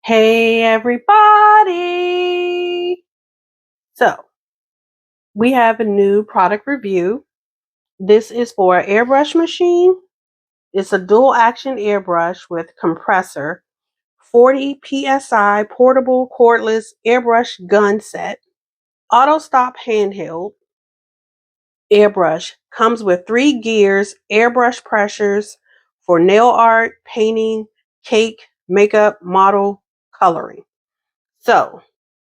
Hey everybody! So, we have a new product review. This is for an airbrush machine. It's a dual action airbrush with compressor, 40 psi portable cordless airbrush gun set, auto stop handheld airbrush. Comes with 3 gears, airbrush pressures for nail art, painting, cake, makeup, model, coloring. So,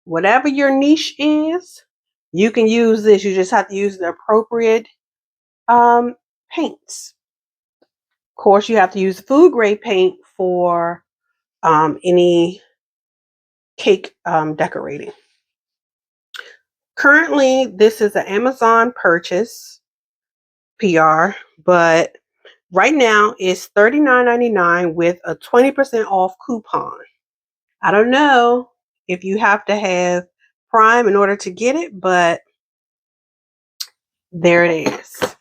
whatever your niche is, you can use this. You just have to use the appropriate paints. Of course, you have to use food grade paint for any cake decorating. Currently, this is an Amazon purchase PR, but right now it's $39.99 with a 20% off coupon. I don't know if you have to have Prime in order to get it, but there it is.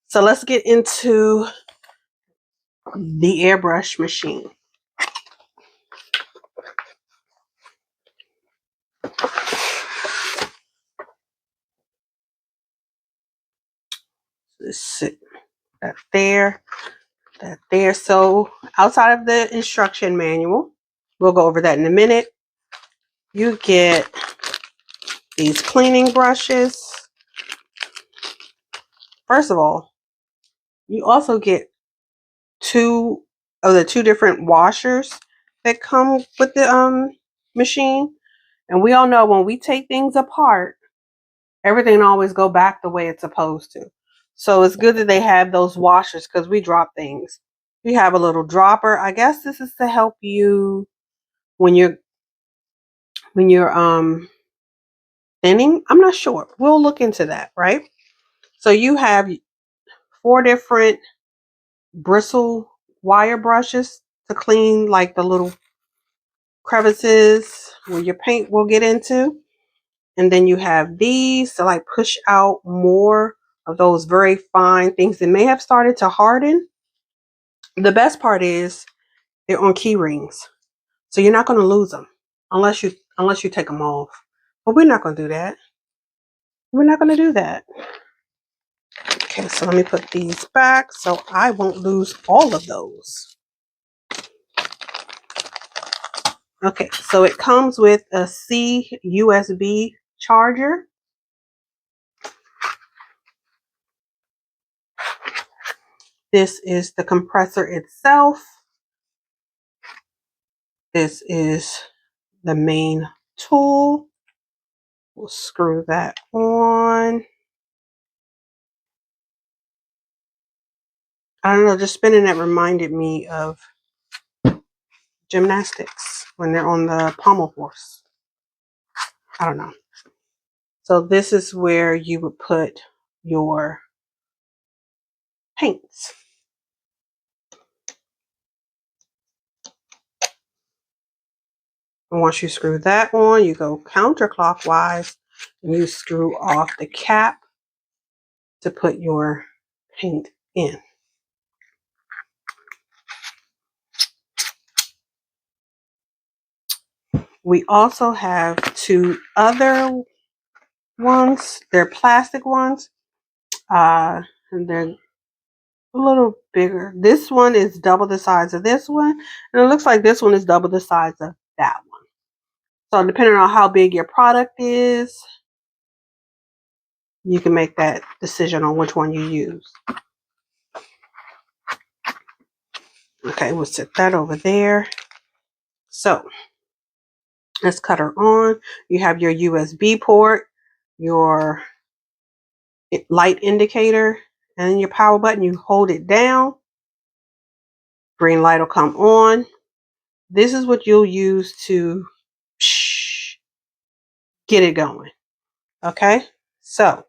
So let's get into the airbrush machine. Let's sit that there, that there. So outside of the instruction manual, we'll go over that in a minute. You get these cleaning brushes. First of all, you also get two different washers that come with the machine. And we all know when we take things apart, everything always go back the way it's supposed to. So it's good that they have those washers because we drop things. You have a little dropper. I guess this is to help you when you're thinning. I'm not sure. We'll look into that, right? So you have 4 different bristle wire brushes to clean like the little crevices where your paint will get into. And then you have these to like push out more of those very fine things that may have started to harden. The best part is they're on key rings. So you're not going to lose them unless you take them off. But we're not going to do that. We're not going to do that. Okay, so let me put these back so I won't lose all of those. Okay, so it comes with a C USB charger. This is the compressor itself. This is the main tool. We'll screw that on. I don't know, just spinning that reminded me of gymnastics when they're on the pommel horse. I don't know. So this is where you would put your paints. And once you screw that on, you go counterclockwise and you screw off the cap to put your paint in. We also have 2 other ones. They're plastic ones. And they're a little bigger. This one is double the size of this one. And it looks like this one is double the size of that one. So depending on how big your product is, you can make that decision on which one you use. Okay, we'll set that over there. So let's cut her on. You have your USB port, your light indicator, and your power button. You hold it down. Green light will come on. This is what you'll use to get it going. Okay, so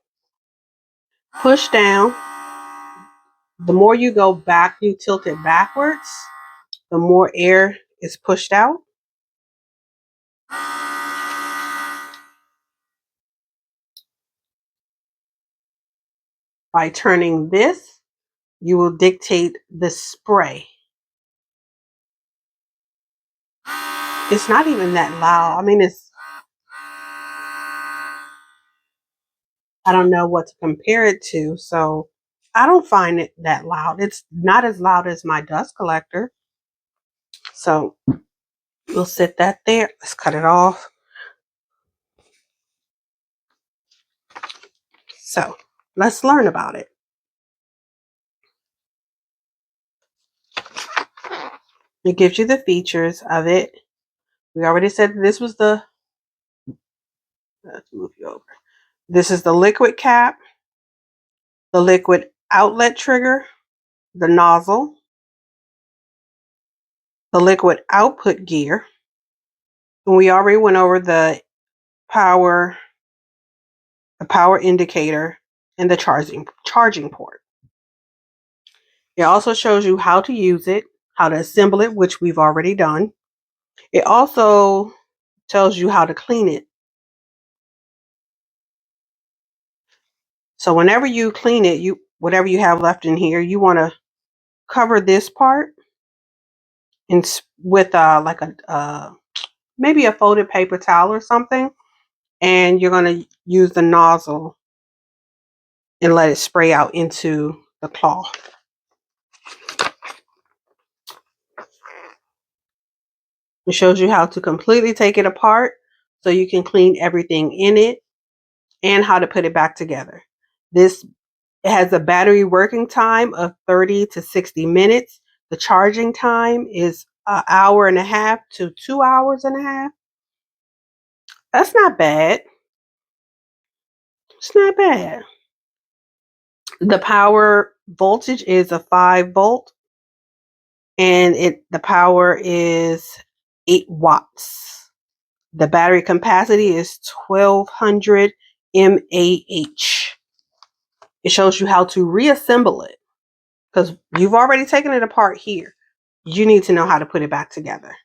push down. The more you go back, you tilt it backwards, the more air is pushed out. By turning this, you will dictate the spray. It's not even that loud. I mean, I don't know what to compare it to, so I don't find it that loud. It's not as loud as my dust collector. So we'll set that there. Let's cut it off. So let's learn about it. It gives you the features of it. We already said this was the, let's move you over. This is the liquid cap, the liquid outlet trigger, the nozzle, the liquid output gear. And we already went over the power indicator, and the charging port. It also shows you how to use it, how to assemble it, which we've already done. It also tells you how to clean it. So whenever you clean it, whatever you have left in here, you want to cover this part with like a maybe a folded paper towel or something, and you're going to use the nozzle and let it spray out into the cloth. It shows you how to completely take it apart so you can clean everything in it, and how to put it back together. This has a battery working time of 30 to 60 minutes. The charging time is an hour and a half to 2 hours and a half. That's not bad. It's not bad. The power voltage is a 5 volt, and the power is 8 watts. The battery capacity is 1200 mAh. It shows you how to reassemble it, because you've already taken it apart here. You need to know how to put it back together.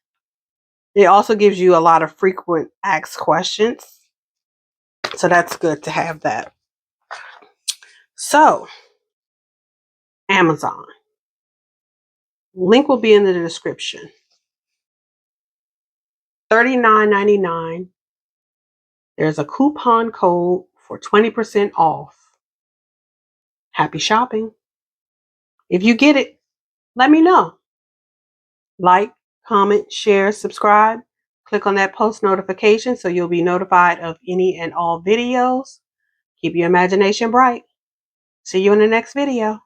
It also gives you a lot of frequent asked questions, so that's good to have that. So, Amazon. Link will be in the description. $39.99. There's a coupon code for 20% off. Happy shopping. If you get it, let me know. Like, comment, share, subscribe. Click on that post notification so you'll be notified of any and all videos. Keep your imagination bright. See you in the next video.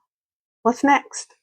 What's next?